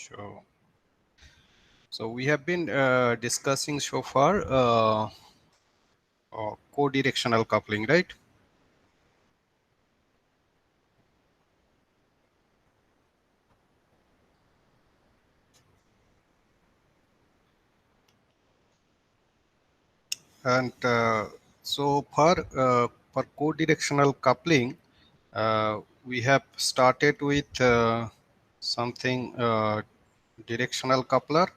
Sure. So we have been discussing so far co-directional coupling, right? And so for co-directional coupling, we have started with something directional coupler.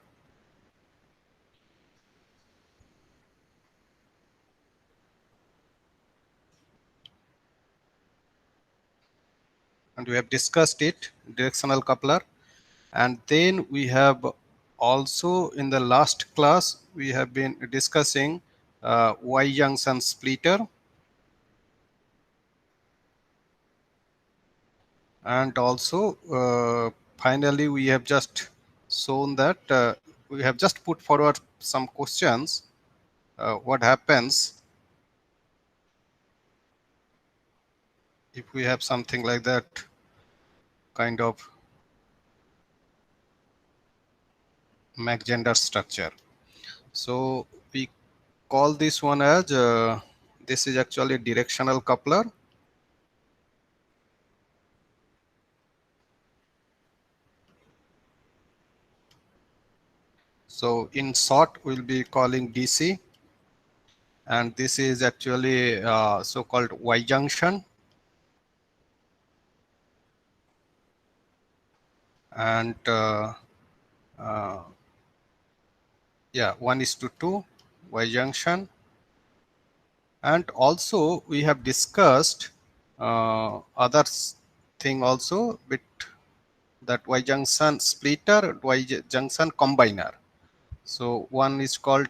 And we have discussed it, directional coupler. And then we have also in the last class, we have been discussing Y-junction splitter. And also finally we have just shown that we have just put forward some questions. What happens if we have something like that kind of Mach Zehnder structure? So we call this one as this is actually directional coupler. So in short, we'll be calling DC, and this is actually so-called Y junction. And yeah, 1:2 Y junction. And also we have discussed other thing also with that Y junction splitter, Y junction combiner. So one is called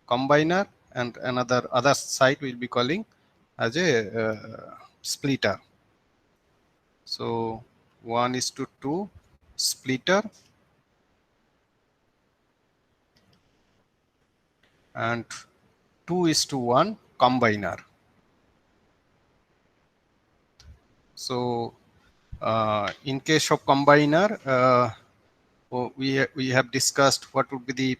combiner and another other side will be calling as a splitter. So 1:2 splitter and 2:1 combiner. So in case of combiner, we have discussed what would be the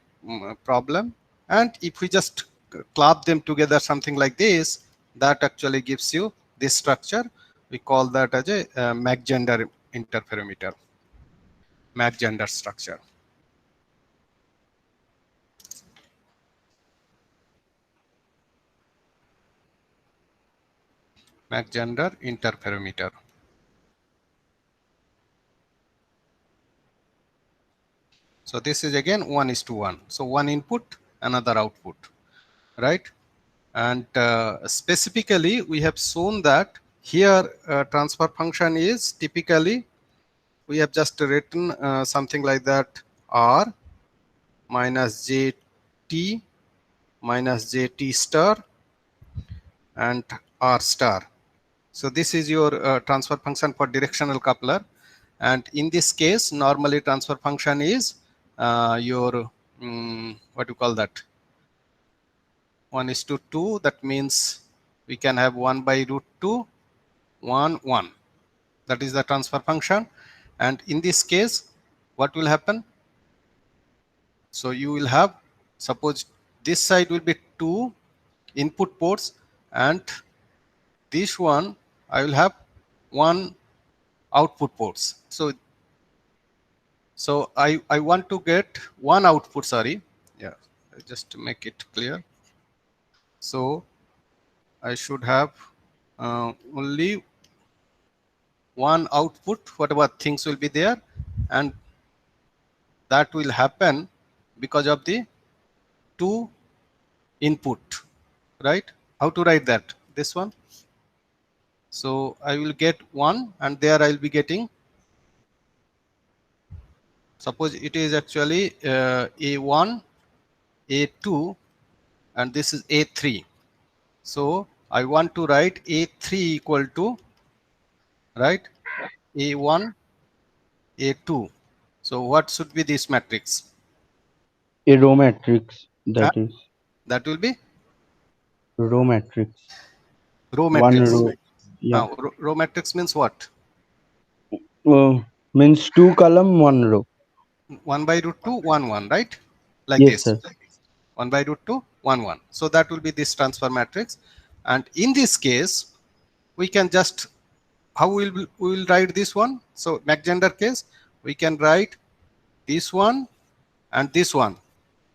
problem, and if we just club them together something like this, that actually gives you this structure. We call that as a Mach Zehnder interferometer, Mach Zehnder structure. Mach Zehnder interferometer. So this is again 1:1. So one input, another output, right? And specifically, we have shown that here transfer function is typically, we have just written something like that, R minus JT minus JT star and R star. So this is your transfer function for directional coupler. And in this case, normally transfer function is your, what do you call that? 1:2. That means we can have 1/√2, 1, 1. That is the transfer function. And in this case, what will happen? So you will have, suppose this side will be 2 input ports, and this one I will have 1 output ports. So I want to get 1 output, sorry. Yeah, just to make it clear. So I should have only 1 output, whatever things will be there, and that will happen because of the 2 input, right? How to write that? This one. So I will get 1, and there I will be getting, suppose it is actually A1, A2, and this is A3. So I want to write A3 equal to, right, A1, A2. So what should be this matrix? A row matrix, Uh, that is that will be row matrix. row One matrix. row. Yeah. Row matrix means what? Means 2 column, 1 row. 1 by root 2 1 1, right? Like Yes, this, sir. 1 by root 2 1 1. So that will be this transfer matrix. And in this case we can just, how we will write this one? So Mach-Zehnder case, we can write this one and this one.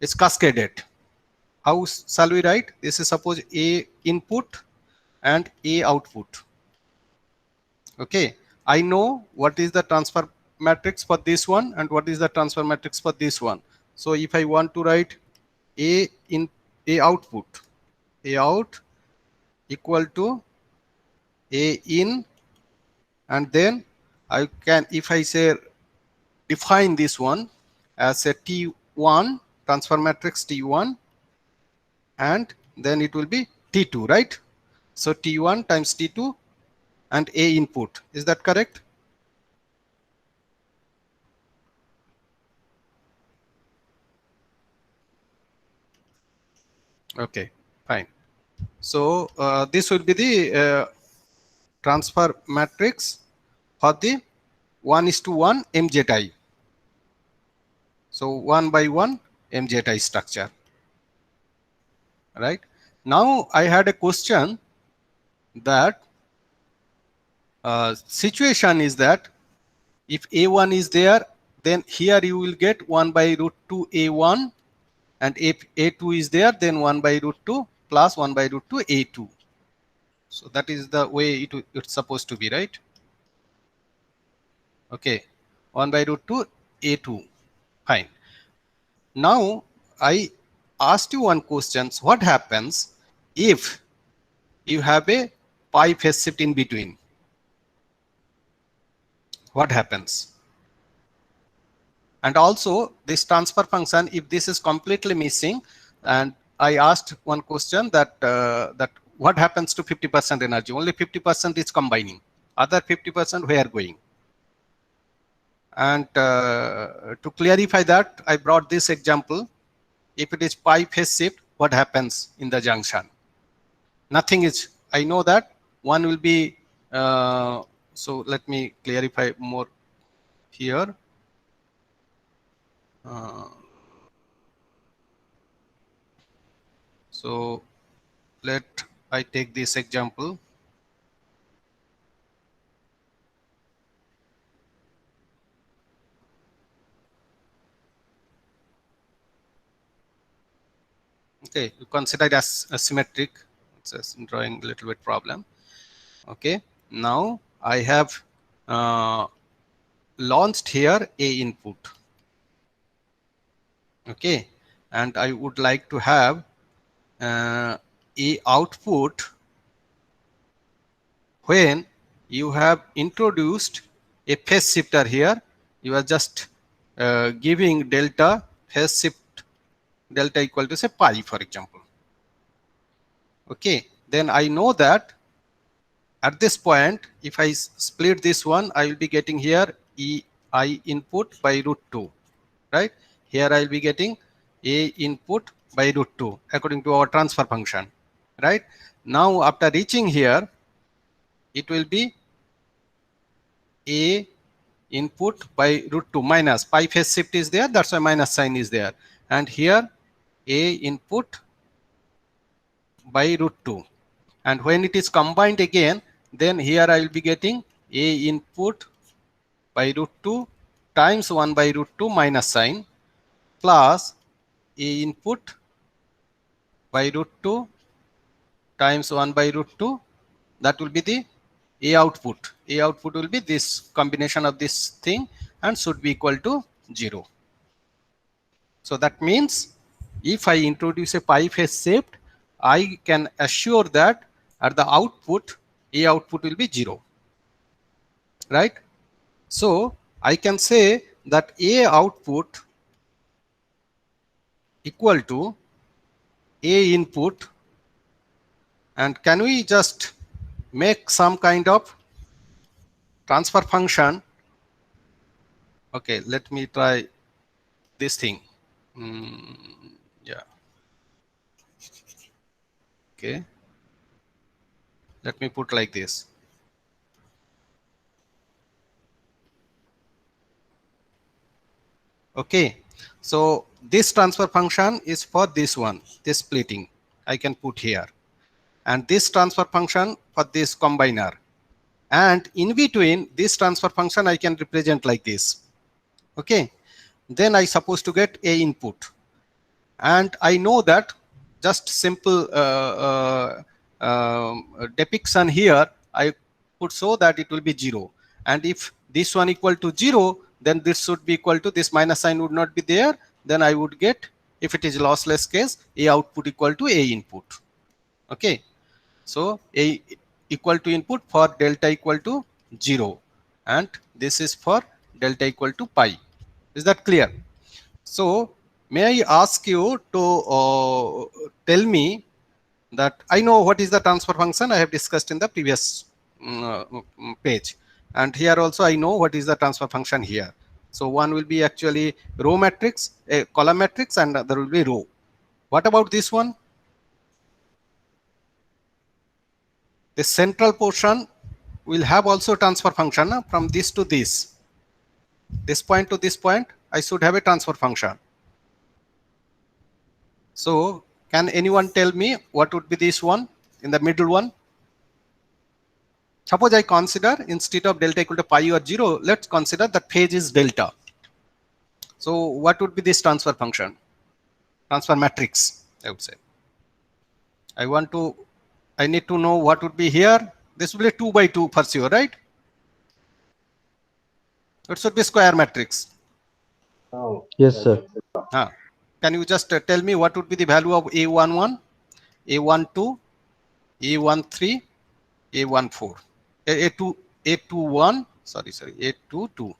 It's cascaded. How shall we write? This is suppose A input and A output. Okay, I know what is the transfer matrix for this one and what is the transfer matrix for this one. So if I want to write A in A output, A out equal to A in, and then I can, if I say define this one as a T1 transfer matrix T1, and then it will be T2, right? So T1 times T2 and A input. Is that correct? Okay, fine. So this will be the transfer matrix for the 1:1 MZI. So 1 by 1 MZI structure. Right. Now I had a question that situation is that if A1 is there, then here you will get 1 by root 2 A1, and if A2 is there, then 1 by root 2 plus 1 by root 2 A2. So that is the way it's supposed to be, right? Okay, 1 by root 2 A2. Fine. Now I asked you one question. What happens if you have a pi phase shift in between? What happens? And also this transfer function, if this is completely missing, and I asked one question that that what happens to 50% energy? Only 50% is combining. Other 50% where going? And to clarify that, I brought this example. If it is pi phase shift, what happens in the junction? Nothing is. I know that one will be. So let me clarify more here. So let I take this example. Okay, you consider it as asymmetric. It's a drawing a little bit problem. Okay, now I have launched here a input. Okay, and I would like to have a output when you have introduced a phase shifter here. You are just giving delta phase shift delta equal to say pi, for example. Okay, then I know that at this point, if I split this one, I will be getting here I input by root 2, right? Here I will be getting A input by root 2 according to our transfer function, right? Now after reaching here, it will be A input by root 2 minus pi phase shift is there, that's why minus sign is there, and here A input by root 2, and when it is combined again, then here I will be getting A input by root 2 times 1 by root 2 minus sign plus A input by root 2 times 1 by root 2, that will be the A output. A output will be this combination of this thing and should be equal to 0. So that means if I introduce a pi phase shift, I can assure that at the output, A output will be 0, right? So I can say that A output equal to A input, and can we just make some kind of transfer function? Okay, let me try this thing. Yeah. Okay. Let me put like this. Okay, so this transfer function is for this one, this splitting I can put here, and this transfer function for this combiner, and in between this transfer function I can represent like this. Okay, then I supposed to get a input, and I know that just simple depiction here I put so that it will be 0, and if this one equal to 0, then this should be equal to, this minus sign would not be there, then I would get, if it is lossless case, a output equal to a input. Okay, so a equal to input for delta equal to 0, and this is for delta equal to pi. Is that clear? So may I ask you to tell me that I know what is the transfer function I have discussed in the previous page, and here also I know what is the transfer function here. So one will be actually row matrix, a column matrix, and there will be row. What about this one? The central portion will have also transfer function from this to this point to this point. I should have a transfer function. So can anyone tell me what would be this one in the middle one? Suppose I consider instead of delta equal to pi or 0, let's consider the phase is delta. So what would be this transfer function? Transfer matrix, I would say. I need to know what would be here. This will be 2 by 2 for sure, right? It should be square matrix. Yes, sir. Can you just tell me what would be the value of A11, A12, A13, A14, A21, sorry, A22.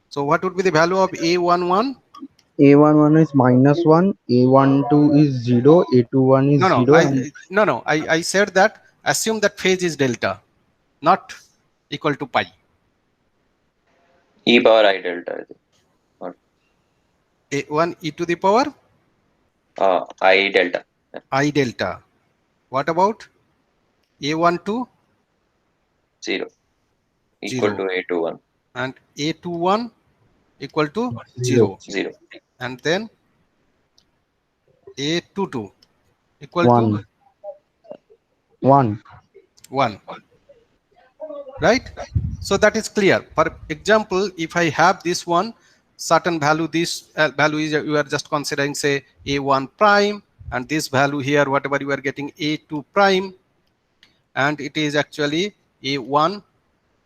So what would be the value of A11? A11 is -1, A12 is 0, A21 is 0, and I said that assume that phase is delta, not equal to pi. E power I delta, I think. A1 e to the power I delta. I delta. What about A12? 0 equal to A21. And A21 equal to 0. 0. And then A22 equal 1. to 1. 1. Right? So that is clear. For example, if I have this one, certain value, this value is, you are just considering say A1 prime, and this value here, whatever you are getting A2 prime, and it is actually A1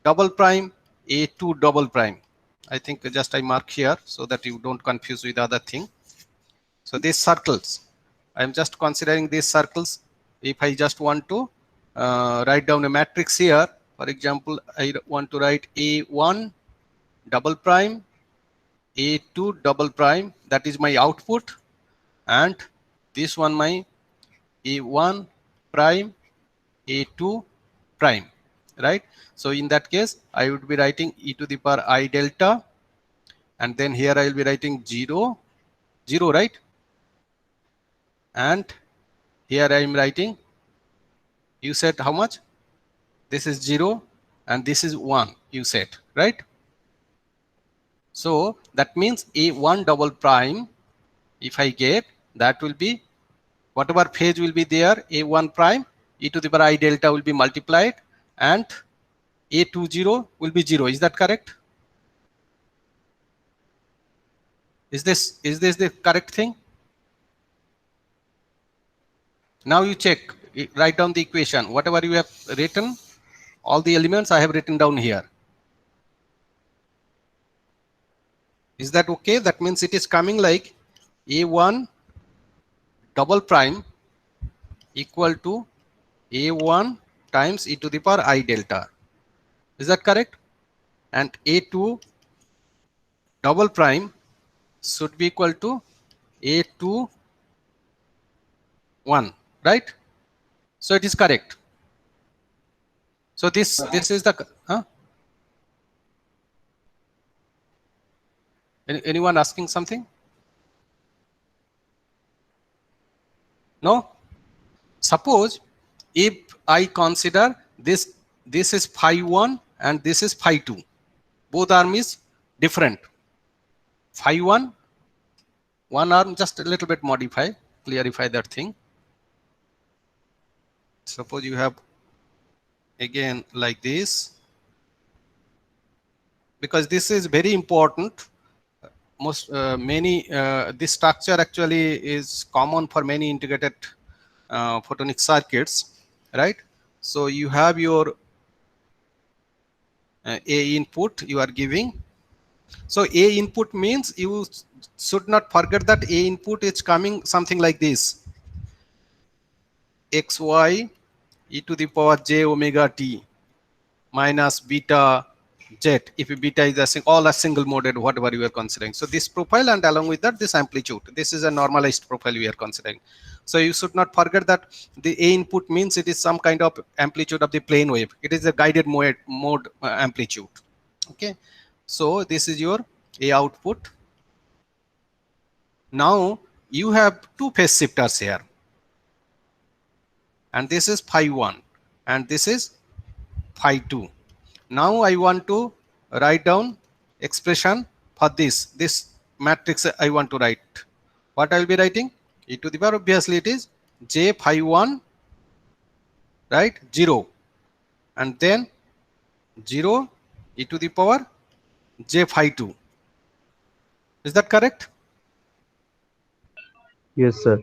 double prime, A2 double prime. I think just I mark here so that you don't confuse with other thing. So these circles, I'm just considering these circles. If I just want to write down a matrix here, for example, I want to write A1 double prime, A2 double prime, that is my output, and this one my A1 prime, A2 prime, right? So in that case, I would be writing e to the power I delta, and then here I will be writing 0, 0, right? And here I am writing, you said how much? This is 0 and this is 1, you said, right? So that means A1 double prime, if I get, that will be whatever phase will be there, A1 prime, e to the power I delta will be multiplied, and A20 will be 0. Is that correct? Is this the correct thing? Now you check, write down the equation. Whatever you have written, all the elements I have written down here. Is that okay? That means it is coming like A1 double prime equal to A1 times e to the power I delta. Is that correct? And A2 double prime should be equal to A2 1, right? So it is correct. So this is the anyone asking something? No? Suppose if I consider this is phi 1 and this is phi 2, both arm is different. phi 1, one arm, just a little bit modify, clarify that thing. Suppose you have again like this, because this is very important. Most many this structure actually is common for many integrated photonic circuits, right? So you have your A input you are giving. So A input means you should not forget that A input is coming something like this: xy e to the power j omega t minus beta z, if beta is all a single moded, whatever you are considering. So this profile, and along with that this amplitude, this is a normalized profile we are considering. So you should not forget that the A input means it is some kind of amplitude of the plane wave. It is a guided mode amplitude. Okay, so this is your A output. Now you have two phase shifters here, and this is phi 1 and this is phi 2. Now I want to write down expression for this matrix I want to write. What I will be writing? E to the power, obviously it is j phi 1, right, 0, and then 0 e to the power j phi 2. Is that correct? Yes, sir.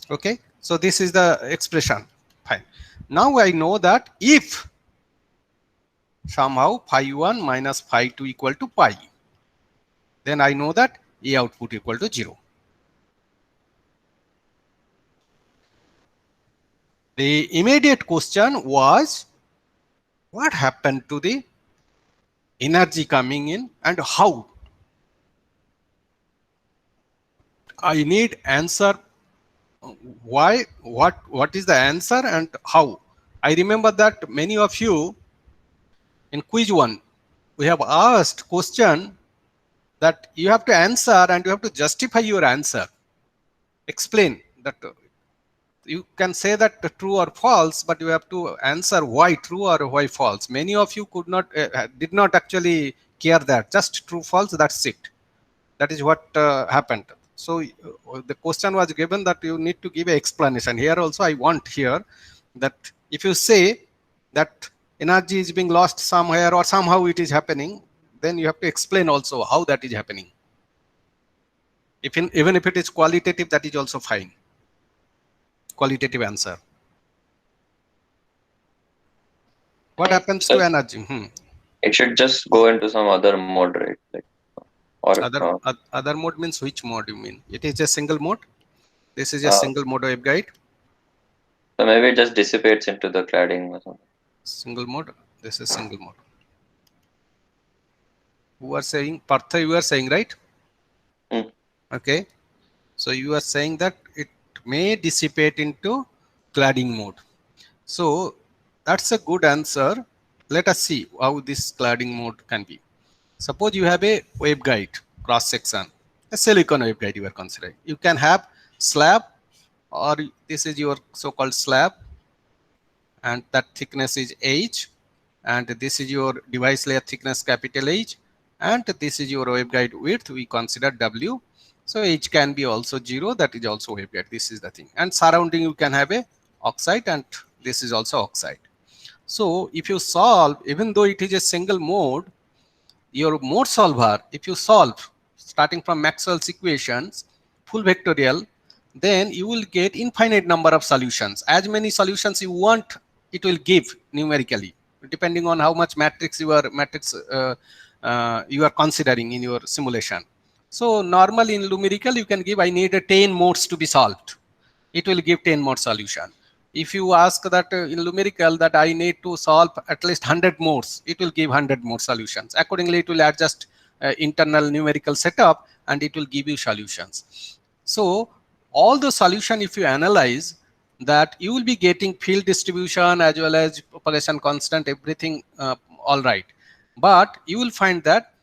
Okay, so this is the expression. Fine. Now I know that if somehow phi 1 minus phi 2 equal to pi, then I know that A output equal to 0. The immediate question was, what happened to the energy coming in and how? I need answer. Why? What is the answer and how? I remember that many of you in quiz 1, we have asked question that you have to answer and you have to justify your answer. Explain that. You can say that true or false, but you have to answer why true or why false. Many of you could not, did not actually care that. Just true, false, that's it. That is what happened. So the question was given that you need to give an explanation. Here also I want here that if you say that energy is being lost somewhere or somehow it is happening, then you have to explain also how that is happening. Even if it is qualitative, that is also fine. Qualitative answer. What happens to energy? It should just go into some other mode, right? Like, or other mode means which mode you mean? It is a single mode. This is a single mode waveguide. So maybe it just dissipates into the cladding or something. Single mode. This is single mode. Who are saying? Partha, you are saying, right? Okay. So you are saying that it may dissipate into cladding mode. So that's a good answer. Let us see how this cladding mode can be. Suppose you have a waveguide cross section, a silicon waveguide you are considering. You can have slab, or this is your so-called slab, and that thickness is H, and this is your device layer thickness capital H, and this is your waveguide width, we consider W. So H can be also 0, that is also waveguide. This is the thing. And surrounding you can have a oxide, and this is also oxide. So if you solve, even though it is a single mode, your mode solver, if you solve starting from Maxwell's equations, full vectorial, then you will get infinite number of solutions. As many solutions you want, it will give numerically, depending on how much matrix you are considering in your simulation. So normally in numerical, you can give, I need 10 modes to be solved. It will give 10 mode solution. If you ask that in numerical that I need to solve at least 100 modes, it will give 100 more solutions. Accordingly, it will adjust internal numerical setup and it will give you solutions. So all the solution, if you analyze that, you will be getting field distribution as well as propagation constant, everything all right. But you will find that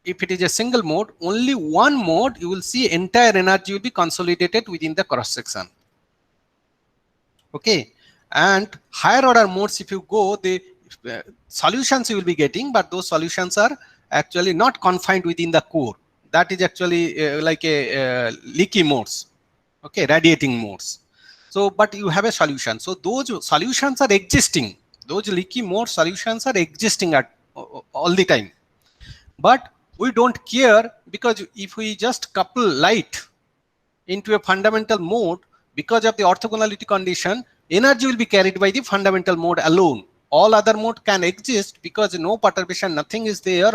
if it is a single mode, only one mode, you will see entire energy will be consolidated within the cross section. Okay, and higher order modes, if you go, the solutions you will be getting, but those solutions are actually not confined within the core. that is actually like a leaky modes, okay, radiating modes. So, but you have a solution. So those solutions are existing. Those leaky mode solutions are existing at all the time. But we don't care, because if we just couple light into a fundamental mode, because of the orthogonality condition, energy will be carried by the fundamental mode alone. All other mode can exist because no perturbation, nothing is there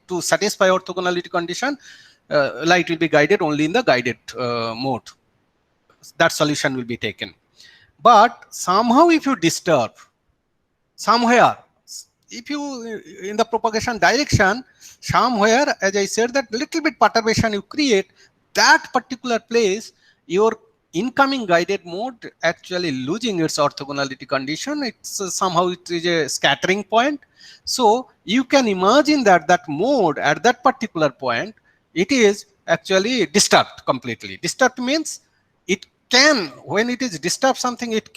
to satisfy orthogonality condition. Light will be guided only in the guided mode. That solution will be taken. But somehow if you disturb somewhere, if you in the propagation direction, somewhere, as I said, that little bit perturbation you create, that particular place, your incoming guided mode actually losing its orthogonality condition. It's somehow it is a scattering point. So you can imagine that that mode at that particular point, it is actually disturbed completely. Disturbed means it can, when it is disturbed something, it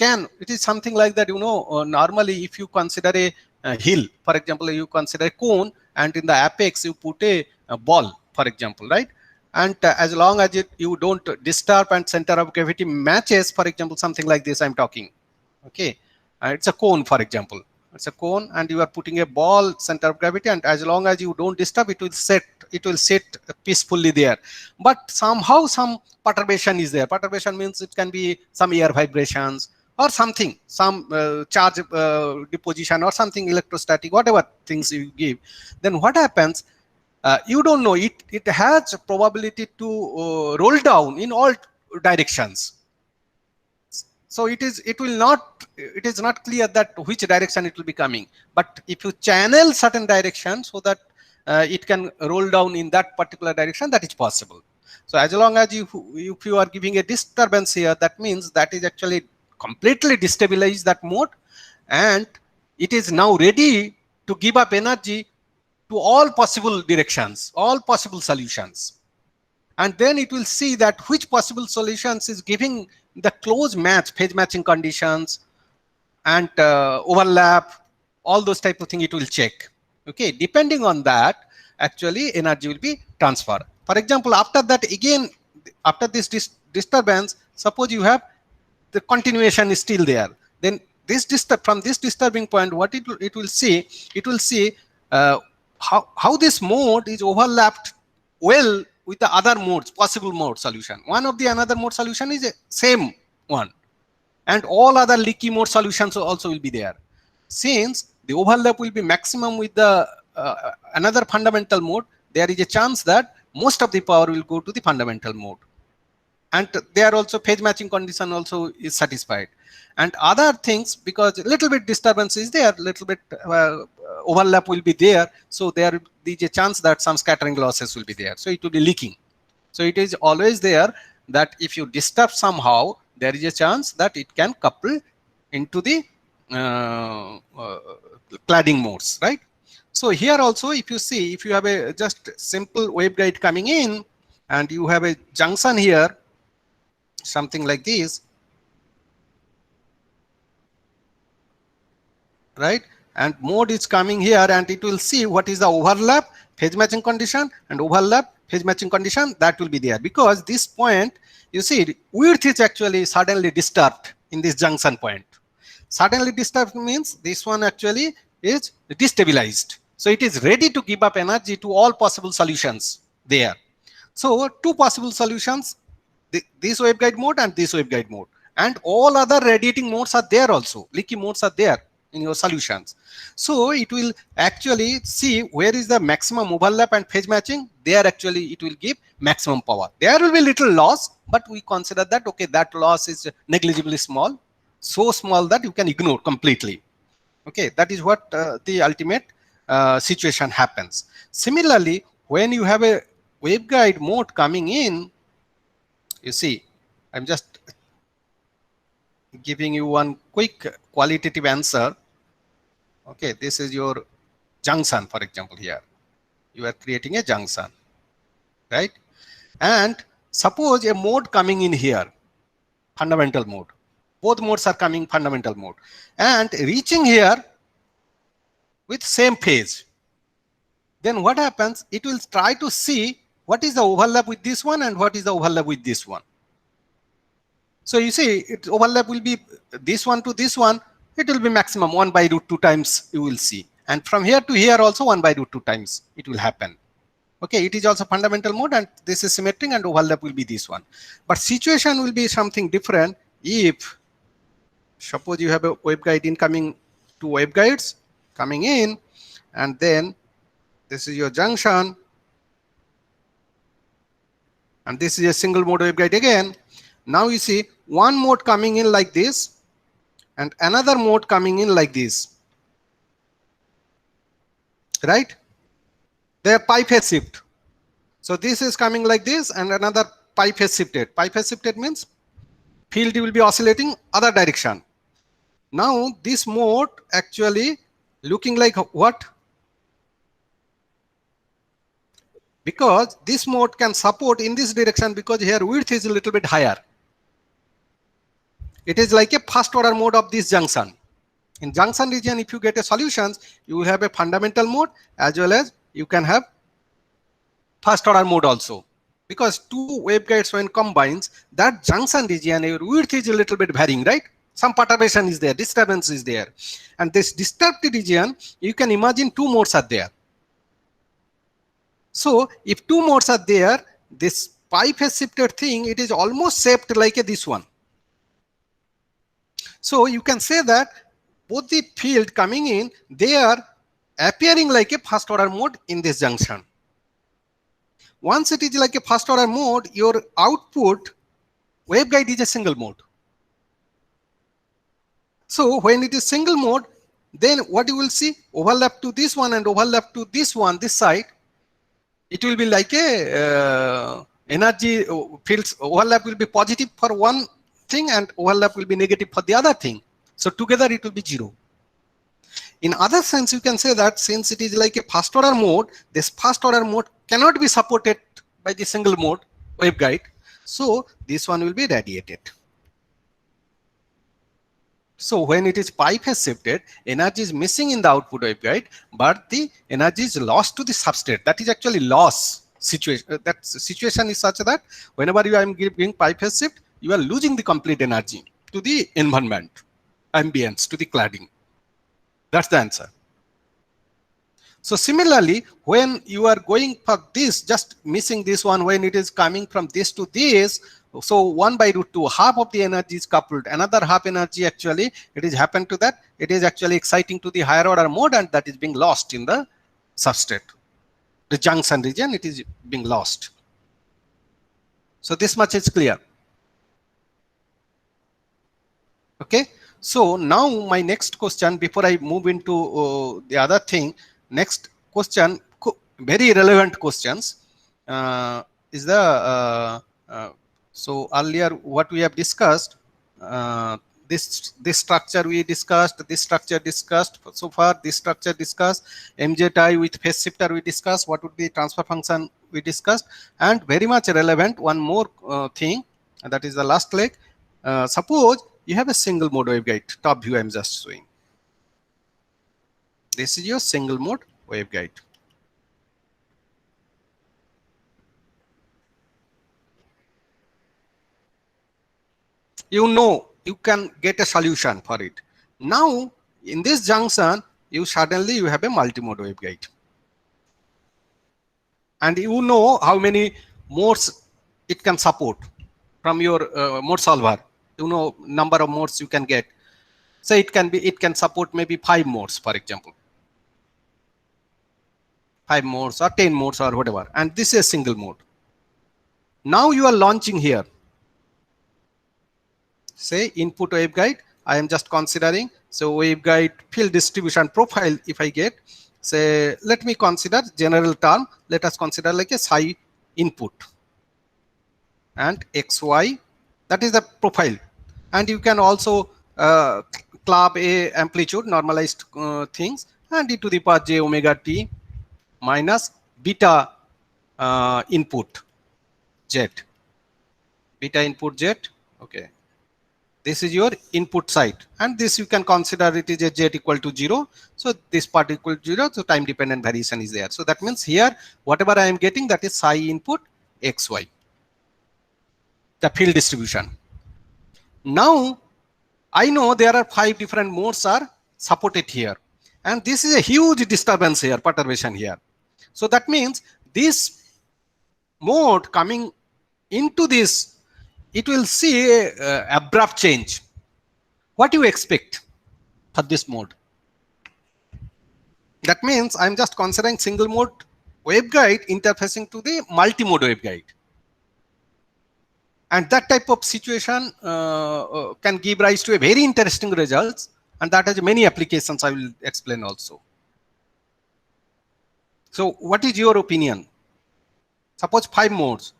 is something like that, you know, normally if you consider a hill, for example, you consider a cone, and in the apex you put a ball, for example, right? And as long as you don't disturb and center of gravity matches, for example, something like this I'm talking, okay, it's a cone, for example, it's a cone, and you are putting a ball center of gravity, and as long as you don't disturb, it will sit peacefully there. But somehow some perturbation is there. Perturbation means it can be some air vibrations or something, some charge deposition or something, electrostatic, whatever things you give. Then what happens, you don't know, it has a probability to roll down in all directions. So it is not clear that which direction it will be coming. But if you channel certain direction so that it can roll down in that particular direction, that is possible. So as long as if you are giving a disturbance here, that means that is actually completely destabilize that mode, and it is now ready to give up energy to all possible directions, all possible solutions. And then it will see that which possible solutions is giving the close match, phase matching conditions, and overlap, all those type of things it will check. Okay, depending on that, actually energy will be transferred. For example, after that, again, after this disturbance, suppose you have the continuation is still there, then this from this disturbing point, what it will see, how this mode is overlapped well with the other modes, possible mode solution. One of the another mode solution is the same one, and all other leaky mode solutions also will be there. Since the overlap will be maximum with the another fundamental mode, there is a chance that most of the power will go to the fundamental mode, and there also phase matching condition also is satisfied. And other things, because little bit disturbance is there, little bit overlap will be there, so there is a chance that some scattering losses will be there, so it will be leaking. So it is always there that if you disturb somehow, there is a chance that it can couple into the cladding modes, right? So here also, if you see, if you have a just simple waveguide coming in, and you have a junction here, something like this, right? And mode is coming here, and it will see what is the overlap, phase matching condition, and overlap, phase matching condition, that will be there. Because this point, you see, width is actually suddenly disturbed in this junction point. Suddenly disturbed means this one actually is destabilized. So it is ready to give up energy to all possible solutions there. So two possible solutions, this waveguide mode and this waveguide mode, and all other radiating modes are there also, leaky modes are there in your solutions. So it will actually see where is the maximum overlap and phase matching. There actually it will give maximum power. There will be little loss, but we consider that, okay, that loss is negligibly small, so small that you can ignore completely. Okay, that is what the ultimate situation happens. Similarly, when you have a waveguide mode coming in, you see, I'm just giving you one quick qualitative answer. Okay, this is your junction, for example. Here you are creating a junction, right? And suppose a mode coming in here, fundamental mode, both modes are coming fundamental mode, and reaching here with same phase. Then what happens, it will try to see what is the overlap with this one and what is the overlap with this one. So you see, its overlap will be this one to this one, it will be maximum 1 by root 2 times you will see. And from here to here also 1 by root 2 times it will happen. Okay, it is also fundamental mode and this is symmetric and overlap will be this one. But situation will be something different if suppose you have a waveguide incoming, two waveguides coming in, and then this is your junction, and this is a single mode waveguide again. Now you see one mode coming in like this and another mode coming in like this, right? They are pi phase shift. So this is coming like this and another pi phase shifted. Pi phase shifted means field will be oscillating other direction. Now this mode actually looking like what? Because this mode can support in this direction because here width is a little bit higher. It is like a first order mode of this junction. In junction region, if you get a solutions, you will have a fundamental mode as well as you can have first order mode also. Because two waveguides when combines, that junction region, your width is a little bit varying, right? Some perturbation is there, disturbance is there. And this disturbed region, you can imagine two modes are there. So if two modes are there, this pi phase shifted thing, it is almost shaped like this one. So you can say that both the field coming in, they are appearing like a first order mode in this junction. Once it is like a first order mode, your output waveguide is a single mode. So when it is single mode, then what you will see, overlap to this one and overlap to this one, this side, it will be like a energy fields overlap will be positive for one thing and overlap will be negative for the other thing. So together it will be 0. In other sense, you can say that since it is like a first order mode, this first order mode cannot be supported by the single mode waveguide. So this one will be radiated. So when it is pi phase shifted, energy is missing in the output waveguide, but the energy is lost to the substrate. That is actually loss situation. That situation is such that whenever you are giving pi phase shift, you are losing the complete energy to the environment, ambience, to the cladding. That's the answer. So similarly, when you are going for this, just missing this one, when it is coming from this to this, so 1 by root 2, half of the energy is coupled. Another half energy actually, it is happened to that. It is actually exciting to the higher order mode and that is being lost in the substrate. The junction region, it is being lost. So this much is clear. Okay. So now my next question, before I move into the other thing, next question, very relevant questions, is the so earlier what we have discussed, this structure we discussed, this structure discussed so far, this structure discussed, MZI with phase shifter we discussed, what would be transfer function we discussed, and very much relevant one more thing, and that is the last leg. Suppose you have a single mode waveguide, top view I am just showing. This is your single mode waveguide. You know you can get a solution for it. Now in this junction, you suddenly have a multi-mode waveguide. And you know how many modes it can support from your mode solver. You know number of modes you can get. Say it can support maybe 5 modes, for example. 5 modes or 10 modes or whatever. And this is a single mode. Now you are launching here. Say input waveguide, I am just considering. So waveguide field distribution profile, if I get, say, let me consider general term. Let us consider like a psi input and XY. That is the profile. And you can also club a amplitude, normalized things, and e to the power j omega t minus beta input z. Beta input z. Okay. This is your input side, and this you can consider it is a z equal to 0. So this part equal to 0, so time dependent variation is there. So that means here whatever I am getting, that is psi input xy, the field distribution. Now I know there are 5 different modes are supported here, and this is a huge disturbance here, perturbation here. So that means this mode coming into this, it will see a abrupt change. What do you expect for this mode? That means I'm just considering single mode waveguide interfacing to the multi-mode waveguide. And that type of situation can give rise to a very interesting results, and that has many applications I will explain also. So what is your opinion? Suppose 5 modes.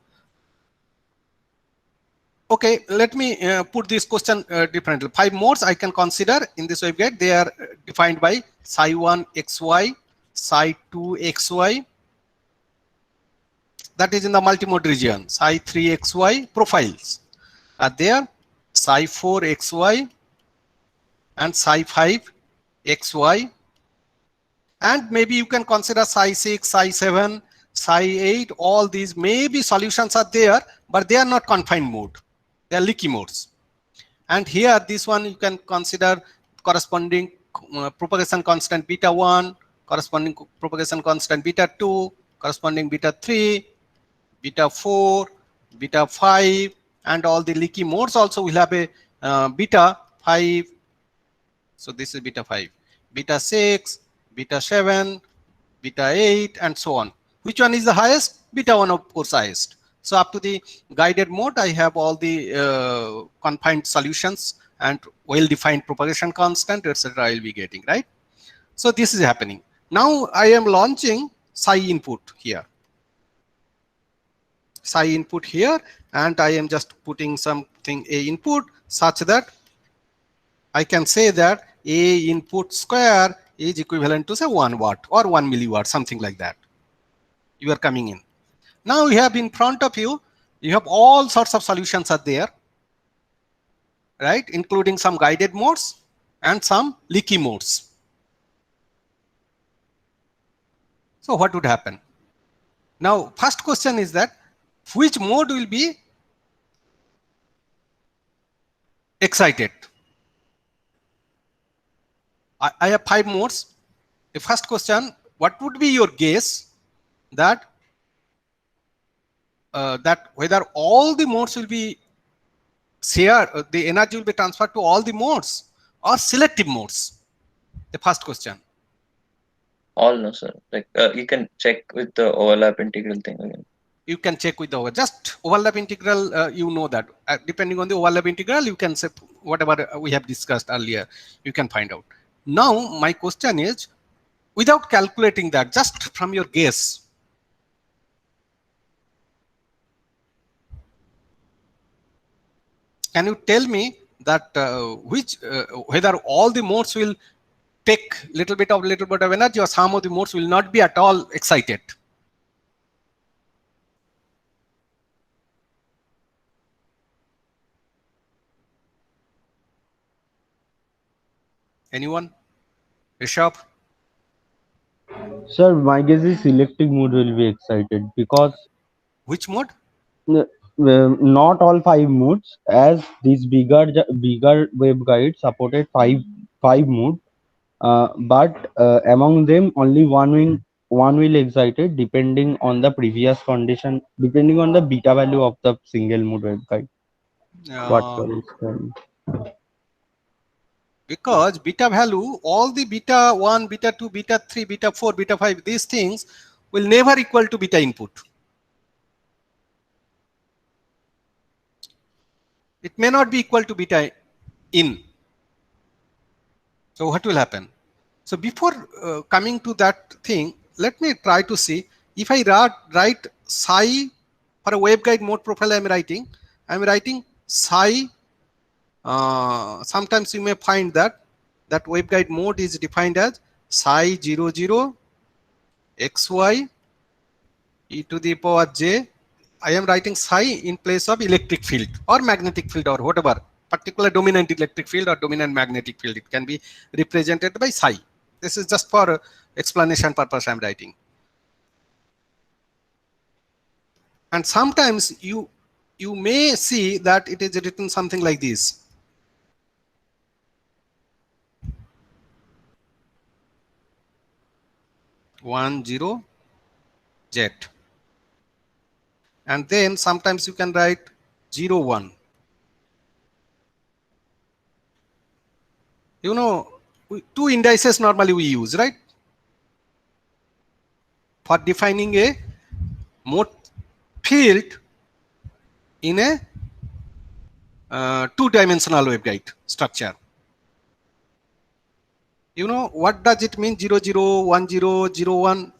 Okay, let me put this question differently. 5 modes I can consider in this waveguide. They are defined by psi 1 xy, psi 2 xy, that is in the multimode region. Psi 3 xy profiles are there, psi 4 xy and psi 5 xy, and maybe you can consider psi 6, psi 7, psi 8. All these maybe solutions are there, but they are not confined mode. They are leaky modes. And here this one you can consider corresponding propagation constant beta 1, corresponding propagation constant beta 2, corresponding beta 3, beta 4, beta 5, and all the leaky modes also will have a beta 5. So this is beta 5, beta 6, beta 7, beta 8, and so on. Which one is the highest? Beta 1, of course, highest. So up to the guided mode, I have all the confined solutions and well-defined propagation constant, etc. I will be getting, right? So this is happening. Now I am launching psi input here. Psi input here, and I am just putting something a input such that I can say that a input square is equivalent to say 1 watt or 1 milliwatt, something like that. You are coming in. Now you have in front of you, you have all sorts of solutions are there, right? Including some guided modes and some leaky modes. So what would happen? Now, first question is that which mode will be excited? I have 5 modes. The first question, what would be your guess that that whether all the modes will be shared, the energy will be transferred to all the modes or selective modes? The first question. All, no, sir. Like you can check with the overlap integral thing again. You can check with the just overlap integral. You know that depending on the overlap integral, you can say whatever we have discussed earlier, you can find out. Now my question is, without calculating that, just from your guess, can you tell me that whether all the modes will take little bit of energy, or some of the modes will not be at all excited? Anyone? Rishabh? Sir, my guess is selective mode will be excited because Which mode? not all 5 modes, as this bigger waveguide supported 5 mode, but among them only one will excited depending on the previous condition, depending on the beta value of the single mode waveguide. What is because beta value, all the beta 1, beta 2, beta 3, beta 4, beta 5, these things will never equal to beta input. It may not be equal to beta in. So what will happen? So before coming to that thing, let me try to see if I write psi for a waveguide mode profile. I'm writing psi. Sometimes you may find that waveguide mode is defined as psi 0, 0 xy e to the power j. I am writing psi in place of electric field or magnetic field or whatever particular dominant electric field or dominant magnetic field. It can be represented by psi. This is just for explanation purpose I'm writing. And sometimes you may see that it is written something like this. One zero z, and then sometimes you can write 0 1. You know, two indices normally we use, right, for defining a mode field in a two-dimensional waveguide structure. You know what does it mean? 0 0 1 0 0 1.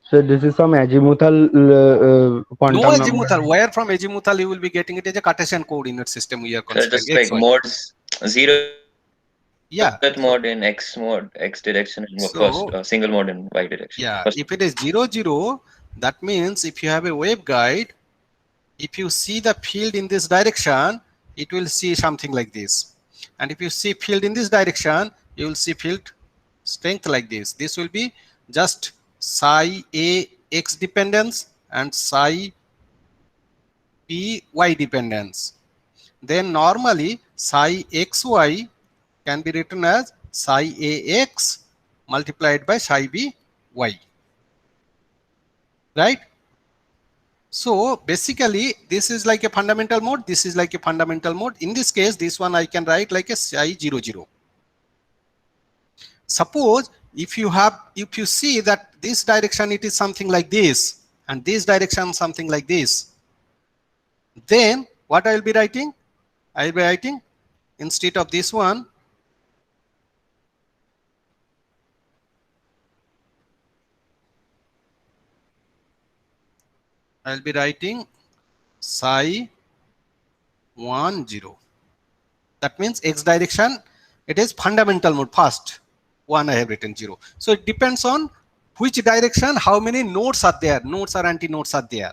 So this is some azimuthal quantum No number. azimuthal. Where from azimuthal you will be getting it is a Cartesian coordinate system we are So considering. just like XY. modes, zeroth Yeah. mode in X mode, X direction, and So, first single mode in Y direction. yeah, First, if it is 0 0, that means if you have a waveguide, if you see the field in this direction, it will see something like this. And if you see field in this direction, you will see field strength like this. This will be just psi A X dependence and psi P Y dependence. Then normally psi XY can be written as psi AX multiplied by psi BY. Right? So basically this is like a fundamental mode, this is like a fundamental mode. In this case, this one I can write like a psi 0 0. Suppose if you see that this direction it is something like this and this direction something like this, then what I will be writing? I will be writing instead of this one, I will be writing psi 1 0. That means X direction, it is fundamental mode first. One I have written 0. So it depends on which direction, how many nodes are there, nodes or anti-nodes are there.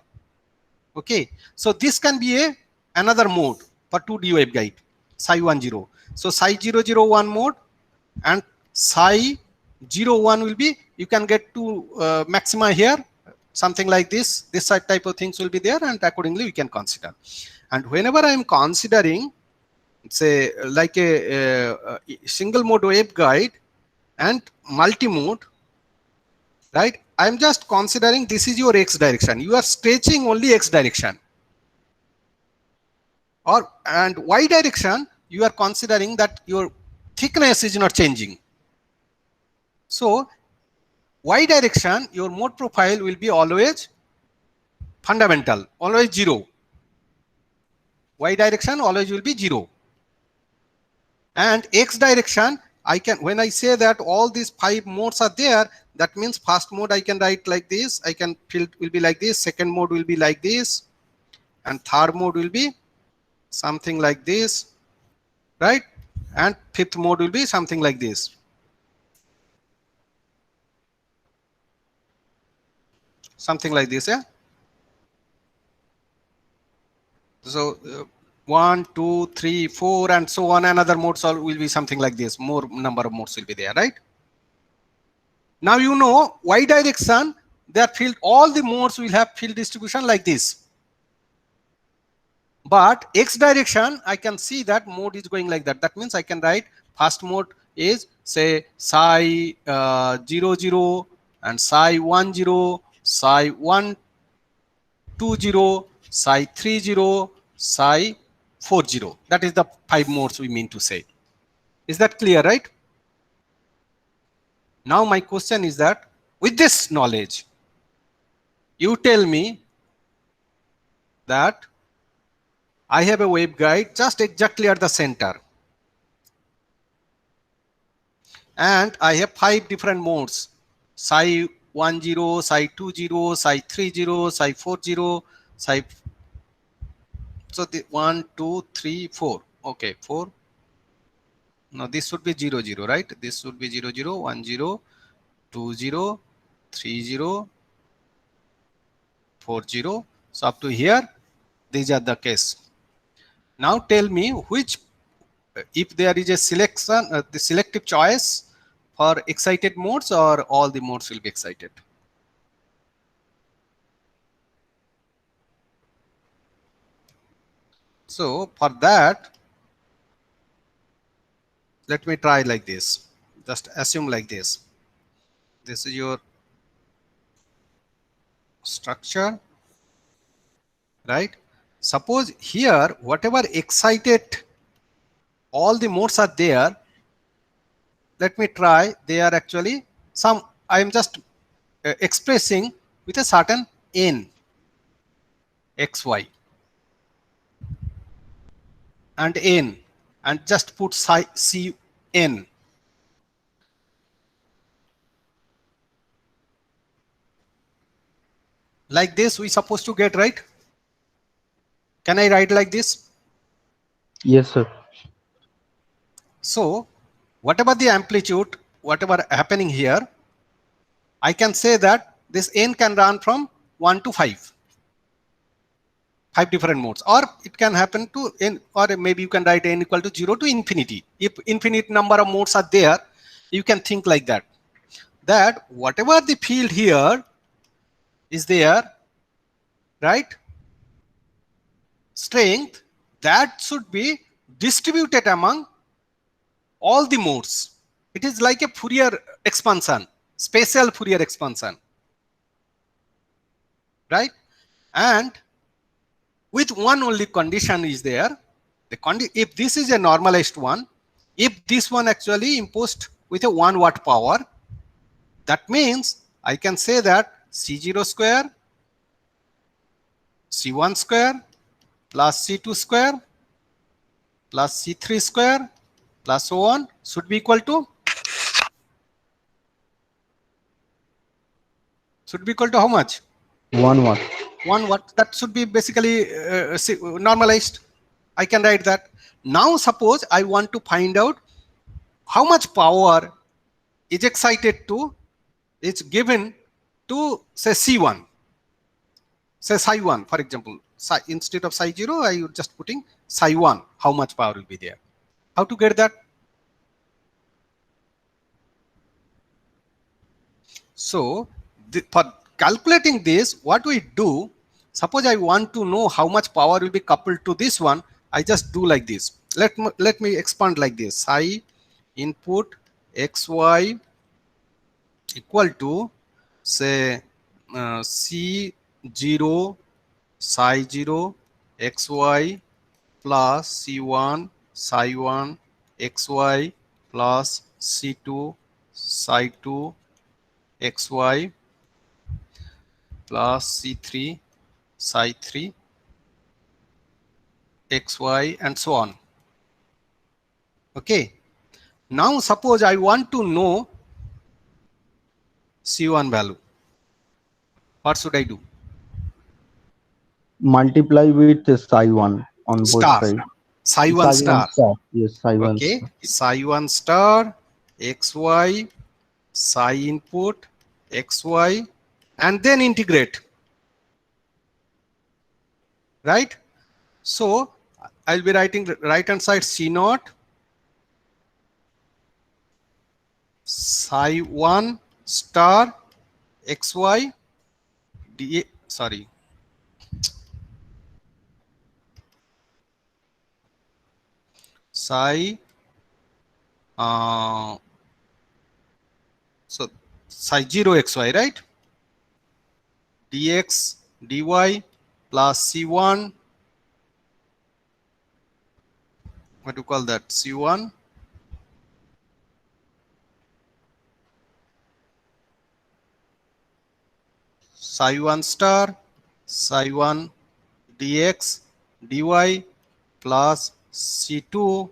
Okay, so this can be another mode for 2D waveguide, psi 1 0. So psi 0 0 1 mode and psi 0 1 will be, you can get to maxima here, something like this. This type of things will be there, and accordingly we can consider. And whenever I am considering, say like a single mode waveguide and multi-mode, right? I'm just considering this is your X direction. You are stretching only X direction. And Y direction, you are considering that your thickness is not changing. So Y direction, your mode profile will be always fundamental, always 0. Y direction always will be 0. And X direction, I can, when I say that all these 5 modes are there, that means first mode I can write like this, I can field will be like this, second mode will be like this, and third mode will be something like this, right? And fifth mode will be something like this. Something like this, yeah? So 1, 2, 3, 4, and so on. Another modes will be something like this. More number of modes will be there, right? Now you know Y direction, their field, all the modes will have field distribution like this. But X direction, I can see that mode is going like that. That means I can write first mode is say psi 0 0 and psi 1 0, psi 1 2 0, psi 3 0, psi 4 0. That is the 5 modes we mean to say. Is that clear, right? Now my question is that with this knowledge, you tell me that I have a waveguide just exactly at the center. And I have 5 different modes. Psi 1 0, psi 2 0, psi 3 0, psi 4 0, psi. So the 1, 2, 3, 4. Okay, 4. No, this should be 0 0, right? This should be 0 0, 1 0, 20, 30, 40. So up to here, these are the case. Now tell me which, if there is a selection, the selective choice for excited modes, or all the modes will be excited. So for that, let me try like this. Just assume like this. This is your structure, right? Suppose here, whatever excited, all the modes are there. Let me try. They are actually some, I am just expressing with a certain n, xy, and n, and just put c n. Like this, we supposed to get, right? Can I write like this? Yes, sir. So whatever the amplitude, whatever happening here, I can say that this n can run from 1 to 5 different modes, or it can happen to n, or maybe you can write n equal to 0 to infinity. If infinite number of modes are there, you can think like that, that whatever the field here is there, right, strength, that should be distributed among all the modes. It is like a Fourier expansion, spatial Fourier expansion, right? And with one only condition is there. If this is a normalized one, if this one actually imposed with a 1 watt power, that means I can say that C0 square, C1 square plus C2 square plus C3 square plus so on should be equal to how much? 1 watt. 1 watt. That should be basically normalized. I can write that. Now suppose I want to find out how much power is excited to, is given to, say, C1, say psi1, for example. Instead of psi0, I would just putting psi1, how much power will be there. How to get that? So for calculating this, what we do, suppose I want to know how much power will be coupled to this one, I just do like this. Let me expand like this. Psi input xy equal to, say, C0 psi0 xy plus C1 psi1 xy plus C2 psi2 xy plus C3 psi3 xy and so on. Okay. Now suppose I want to know C1 value. What should I do? Multiply with psi1 on both Star. sides. Psi1 star. Yes, psi1 Okay. star. Psi1 star xy psi input xy and then integrate. Right? So I'll be writing right hand side C0 psi1 star xy psi so psi0 xy, right? Dx dy plus C1, what do you call that, C1 psi1 star psi1 dx dy plus C2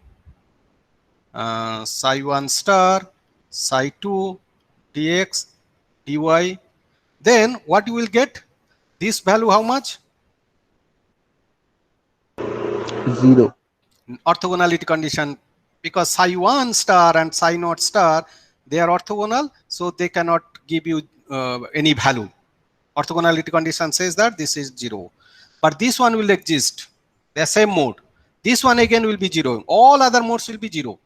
psi1 star psi2 dx dy. Then what you will get? This value how much? 0. Orthogonality condition, because psi1 star and psi0 star, they are orthogonal, so they cannot give you any value. Orthogonality condition says that this is 0, but this one will exist, the same mode. This one again will be 0. All other modes will be 0.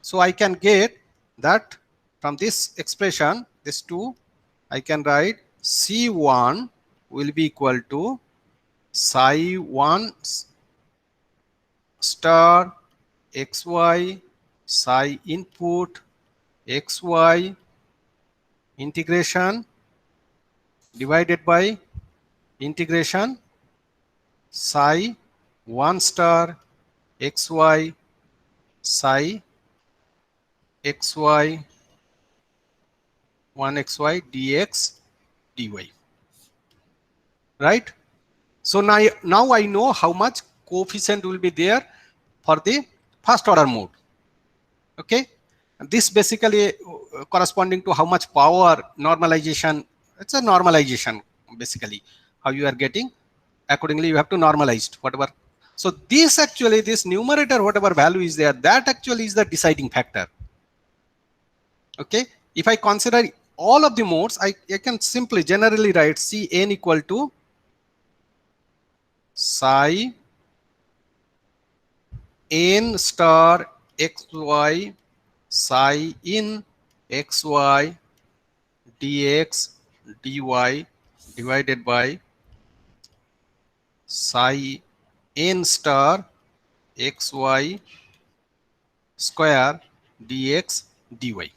So I can get that from this expression, this 2, I can write C1 will be equal to psi 1 star xy psi input xy integration divided by integration psi 1 star xy psi xy 1 xy dx dy, right? So now I know how much coefficient will be there for the first order mode. Okay, and this basically corresponding to how much power normalization. It's a normalization basically, how you are getting. Accordingly you have to normalize whatever. So this actually, this numerator, whatever value is there, that actually is the deciding factor. Okay, if I consider all of the modes, I can simply generally write Cn equal to psi n star xy psi in xy dx dy divided by psi n star xy square dx dy,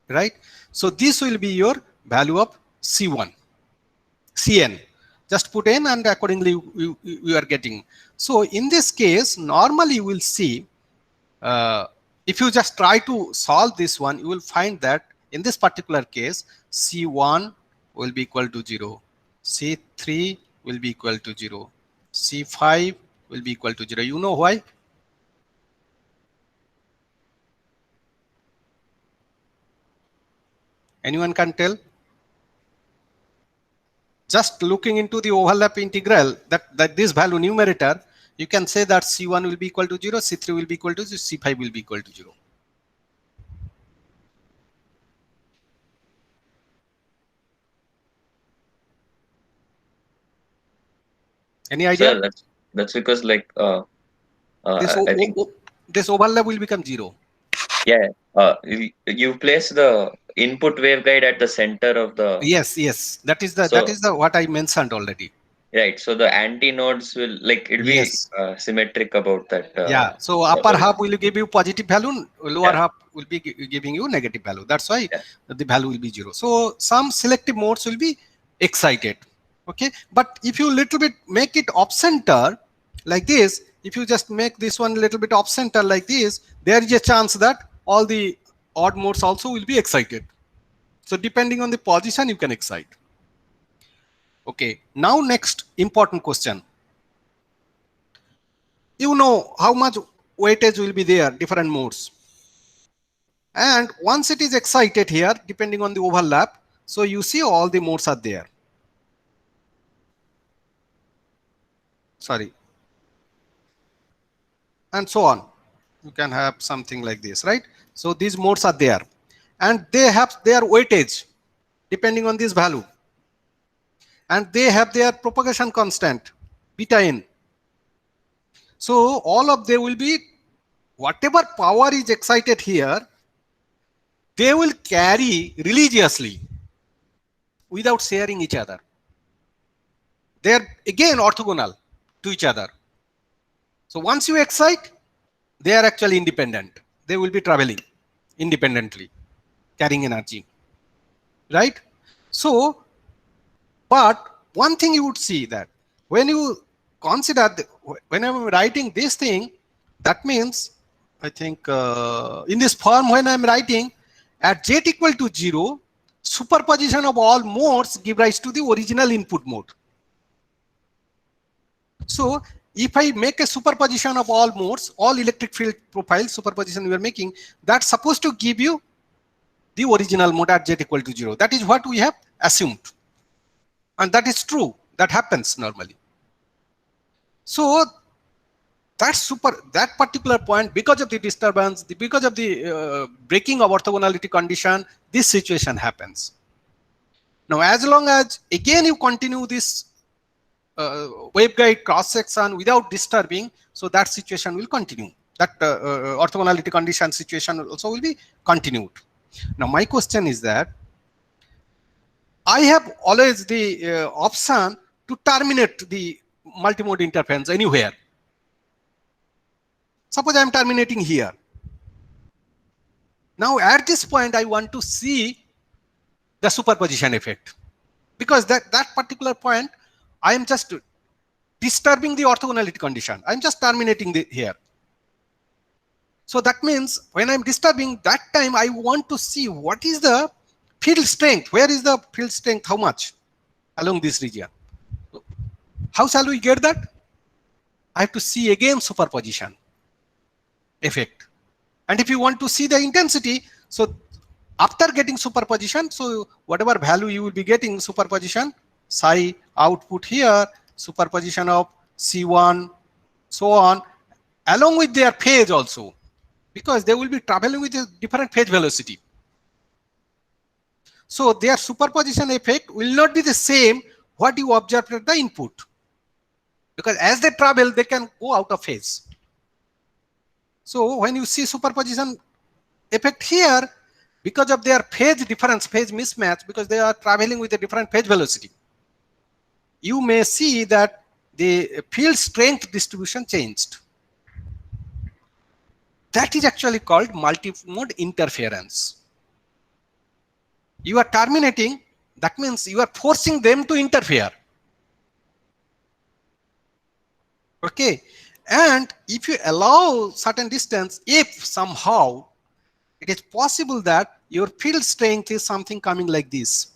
right? So this will be your value of C1, Cn. Just put n and accordingly you are getting. So in this case, normally you will see, if you just try to solve this one, you will find that in this particular case, C1 will be equal to 0, C3 will be equal to 0, C5 will be equal to 0. You know why? Anyone can tell? Just looking into the overlap integral, that this value numerator, you can say that C1 will be equal to 0, C3 will be equal to 0, C5 will be equal to 0. Any idea? Sir, that's because like This I think this overlap will become 0. yeah, you place the input waveguide at the center of the Yes, that is so the what I mentioned already. right. So the anti nodes will like it'll be Yes. symmetric about that. Yeah. So upper half will give you positive value, lower Yeah. half will be giving you negative value. That's why Yeah. the value will be 0. So some selective modes will be excited. Okay. But if you little bit make it off center like this, if you just make this one a little bit off center like this, there is a chance that all the odd modes also will be excited. So depending on the position, you can excite. Okay. Now next important question. You know how much weightage will be there, different modes. And once it is excited here, depending on the overlap, so you see all the modes are there. Sorry. And so on. You can have something like this, right? So these modes are there. And they have their weightage, depending on this value. And they have their propagation constant, beta n. So all of them will be, whatever power is excited here, they will carry religiously without sharing each other. They are again orthogonal to each other. So once you excite, they are actually independent. They will be traveling independently, carrying energy, right? So, but one thing you would see that when you consider, when I'm writing this thing, that means, I think in this form, when I'm writing at z equal to 0, superposition of all modes give rise to the original input mode. So if I make a superposition of all modes, all electric field profiles, superposition we are making, that's supposed to give you the original mode at z equal to 0. That is what we have assumed. And that is true. That happens normally. So that particular point, because of the disturbance, because of the breaking of orthogonality condition, this situation happens. Now, as long as again you continue this waveguide cross section without disturbing, so that situation will continue. That orthogonality condition situation also will be continued. Now, my question is that I have always the option to terminate the multimode interference anywhere. Suppose I am terminating here. Now, at this point, I want to see the superposition effect, because that particular point, I am just disturbing the orthogonality condition. I'm just terminating here. So that means when I'm disturbing, that time I want to see what is the field strength. Where is the field strength? How much along this region? How shall we get that? I have to see again superposition effect. And if you want to see the intensity, so after getting superposition, so whatever value you will be getting superposition, psi output here, superposition of C1, so on, along with their phase also, because they will be traveling with a different phase velocity. So their superposition effect will not be the same what you observed at the input, because as they travel, they can go out of phase. So when you see superposition effect here, because of their phase difference, phase mismatch, because they are traveling with a different phase velocity, you may see that the field strength distribution changed. That is actually called multimode interference. You are terminating, that means you are forcing them to interfere. Okay, and if you allow certain distance, if somehow it is possible that your field strength is something coming like this.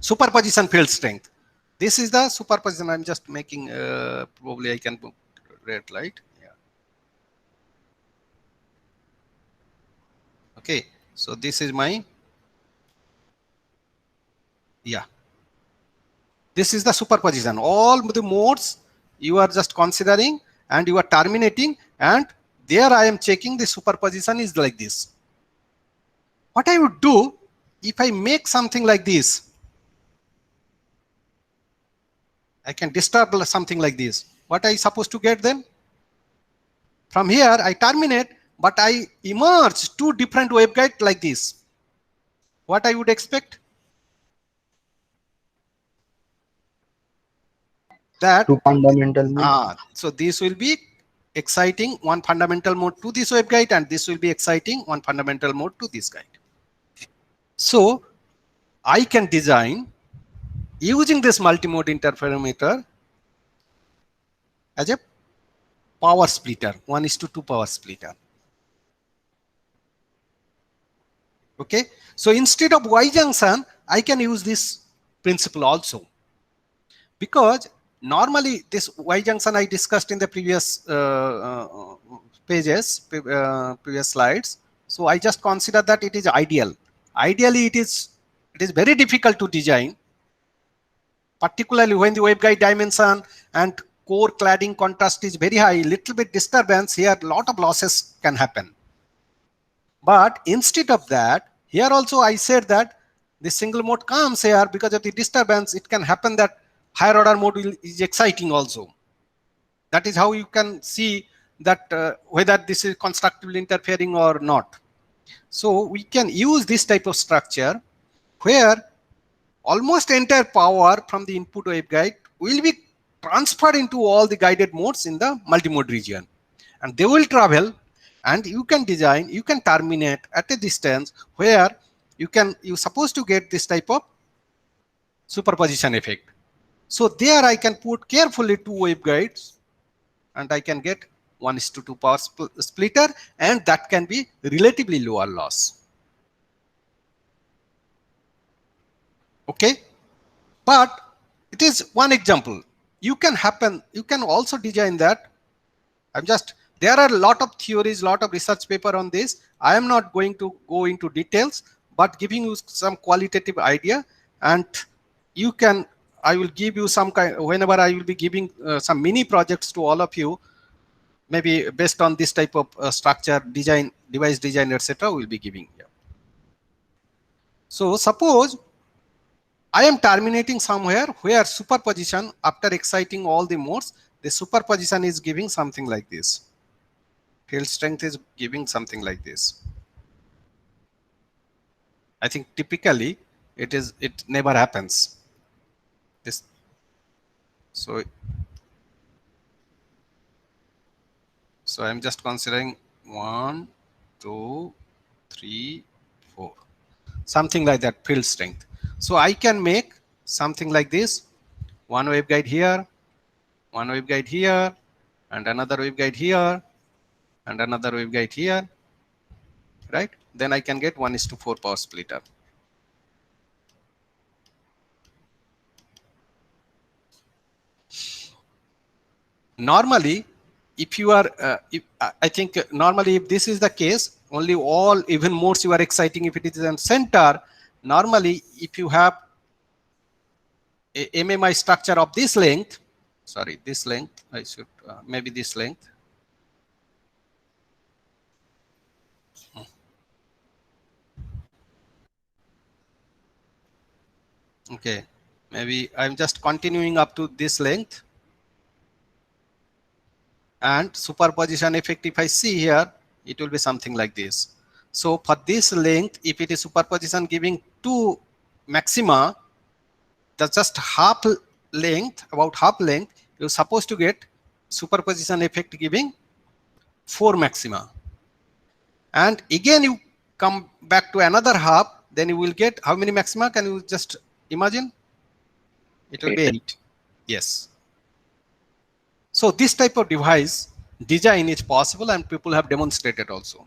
Superposition field strength. This is the superposition. I'm just making, probably I can put red light. Yeah. Okay, so this is my, yeah. This is the superposition. All the modes you are just considering and you are terminating, and there I am checking the superposition is like this. What I would do if I make something like this, I can disturb something like this. What I supposed to get then? From here I terminate, but I emerge two different waveguides like this. What I would expect? That Two fundamental modes. so this will be exciting one fundamental mode to this waveguide, and this will be exciting one fundamental mode to this guide. So I can design using this multimode interferometer as a power splitter, 1:2 power splitter. Okay, so instead of Y junction, I can use this principle also, because normally this Y junction I discussed in the previous pages, previous slides. So I just consider that it is ideal. Ideally, it is very difficult to design, particularly when the waveguide dimension and core cladding contrast is very high. Little bit disturbance here, lot of losses can happen. But instead of that, here also I said that the single mode comes here because of the disturbance. It can happen that higher order mode is exciting also. That is how you can see that whether this is constructively interfering or not. So we can use this type of structure where almost entire power from the input waveguide will be transferred into all the guided modes in the multimode region, and they will travel, and you can design, you can terminate at a distance where you're supposed to get this type of superposition effect. So there I can put carefully two waveguides, and I can get 1:2 power splitter, and that can be relatively lower loss. Okay, but it is one example. You can also design that. There are a lot of theories, lot of research paper on this. I am not going to go into details, but giving you some qualitative idea, and you can I will give you some kind, whenever I will be giving some mini projects to all of you, maybe based on this type of structure, design, device design, etc., we'll be giving here. So suppose I am terminating somewhere where superposition, after exciting all the modes, the superposition is giving something like this. Field strength is giving something like this. I think typically it never happens. This, so I'm just considering 1, 2, 3, 4, something like that field strength. So I can make something like this: one waveguide here, one waveguide here, and another waveguide here, and another waveguide here, right? Then I can get 1:4 power splitter. Normally, if you are, I think normally if this is the case, only all even modes you are exciting if it is in center. Normally, if you have a MMI structure of this length, sorry, this length, I should maybe this length. Okay, maybe I'm just continuing up to this length. And superposition effect, if I see here, it will be something like this. So for this length, if it is superposition giving 2 maxima, that's just half length, about half length, you're supposed to get superposition effect giving 4 maxima. And again, you come back to another half, then you will get how many maxima? Can you just imagine? It will be 8. Yes. So this type of device design is possible, and people have demonstrated also.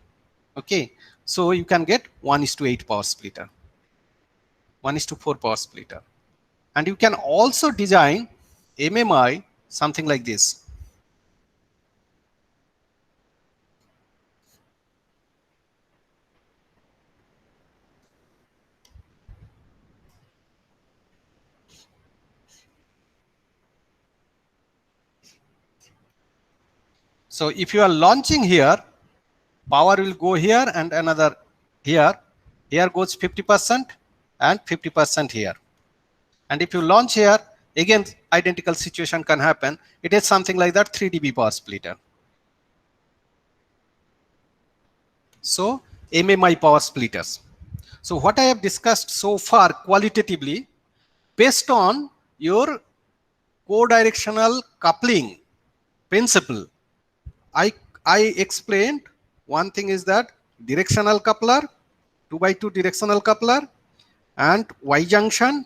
Okay, so you can get 1:8 power splitter, 1:4 power splitter, and you can also design MMI something like this. So if you are launching here, power will go here and another here. Here goes 50% and 50% here. And if you launch here, again, identical situation can happen. It is something like that 3 dB power splitter. So MMI power splitters. So what I have discussed so far qualitatively, based on your co-directional coupling principle, I explained one thing is that directional coupler, 2x2 directional coupler, and Y junction,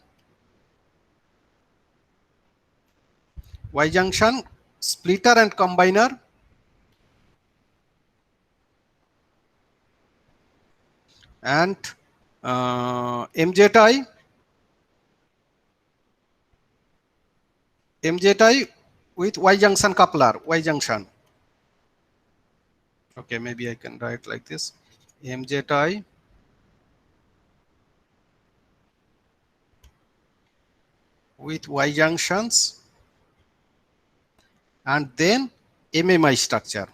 splitter and combiner, and MJTI, with Y junction coupler, Y junction. Okay, maybe I can write like this: MJTI with Y junctions, and then MMI structure.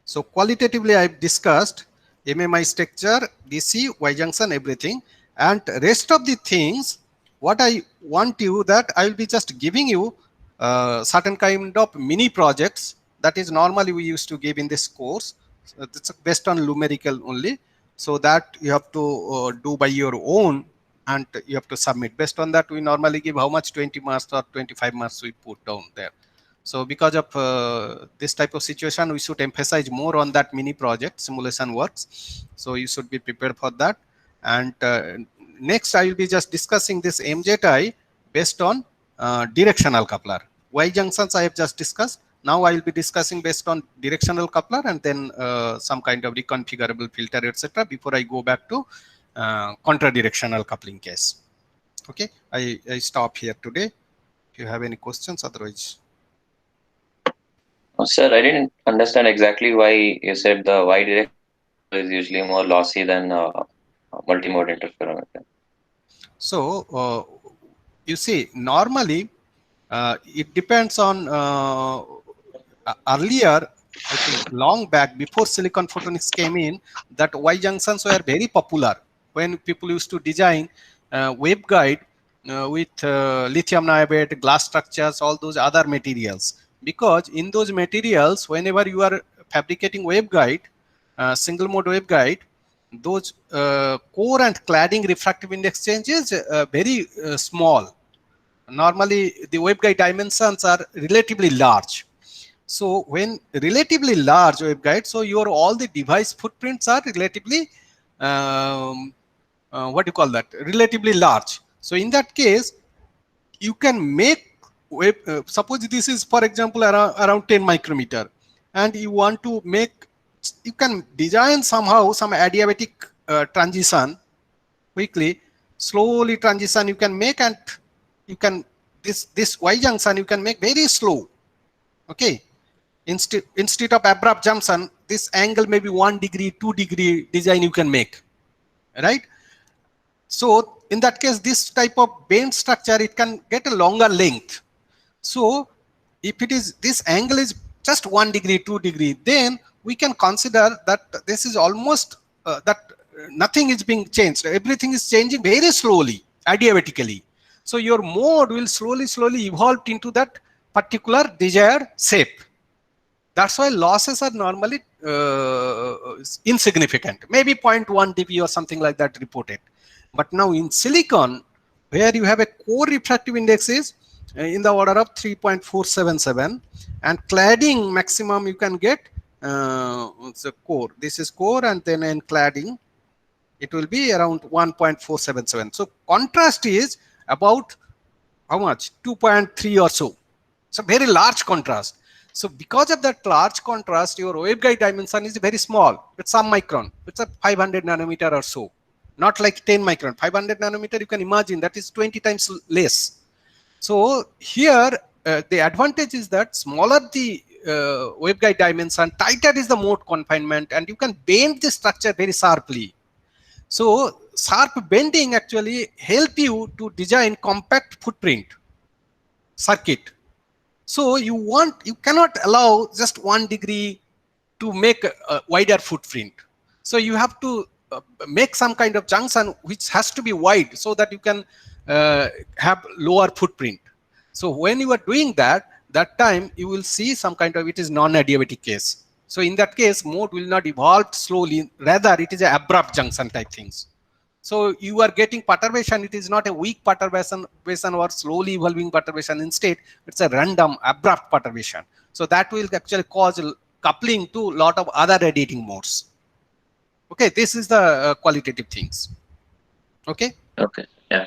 So qualitatively, I've discussed MMI structure, DC, Y junction, everything, and rest of the things. What I want you that I will be just giving you certain kind of mini projects that is normally we used to give in this course. So it's based on numerical only, so that you have to do by your own, and you have to submit. Based on that, we normally give how much 20 marks or 25 marks we put down there. So because of this type of situation, we should emphasize more on that mini project simulation works. So you should be prepared for that. And next, I will be just discussing this MJTI based on directional coupler. Y junctions I have just discussed. Now I will be discussing based on directional coupler, and then some kind of reconfigurable filter, etc. Before I go back to contra-directional coupling case. Okay, I stop here today. If you have any questions, otherwise. Oh, sir, I didn't understand exactly why you said the Y direction is usually more lossy than multimode interferometer. So you see, normally it depends on earlier, I think long back before silicon photonics came in, that Y junctions were very popular when people used to design waveguide with lithium niobate, glass structures, all those other materials. Because in those materials, whenever you are fabricating waveguide, single mode waveguide, those core and cladding refractive index changes very small. Normally, the waveguide dimensions are relatively large. So when relatively large waveguide, so your all the device footprints are relatively what do you call that? Relatively large. So in that case, you can make wave. Suppose this is, for example, around 10 micrometer, and you want to make, you can design somehow some adiabatic transition quickly, slowly transition you can make, and you can this Y junction you can make very slow. Okay, instead of abrupt junction, this angle may be 1 degree, 2 degree design you can make, right? So in that case, this type of bend structure, it can get a longer length. So if it is, this angle is just 1 degree, 2 degree, then we can consider that this is almost that nothing is being changed. Everything is changing very slowly, adiabatically. So your mode will slowly evolve into that particular desired shape. That's why losses are normally insignificant, maybe 0.1 dB or something like that reported. But now in silicon, where you have a core refractive index is in the order of 3.477, and cladding maximum you can get, it's a core. This is core, and then in cladding, it will be around 1.477. So contrast is about how much? 2.3 or so. So very large contrast. So because of that large contrast, your waveguide dimension is very small. It's some micron. It's a 500 nanometer or so. Not like 10 micron. 500 nanometer, you can imagine that is 20 times less. So here, the advantage is that smaller the waveguide dimension, tighter is the mode confinement, and you can bend the structure very sharply. So sharp bending actually help you to design compact footprint circuit. So you cannot allow just 1 degree to make a wider footprint. So you have to make some kind of junction which has to be wide so that you can have lower footprint. So when you are doing that, that time you will see some kind of, it is non-adiabatic case. So in that case, mode will not evolve slowly, rather it is an abrupt junction type things. So you are getting perturbation. It is not a weak perturbation or slowly evolving perturbation. Instead, it's a random, abrupt perturbation. So that will actually cause coupling to a lot of other radiating modes. Okay, this is the qualitative things. Okay. Okay. Yeah.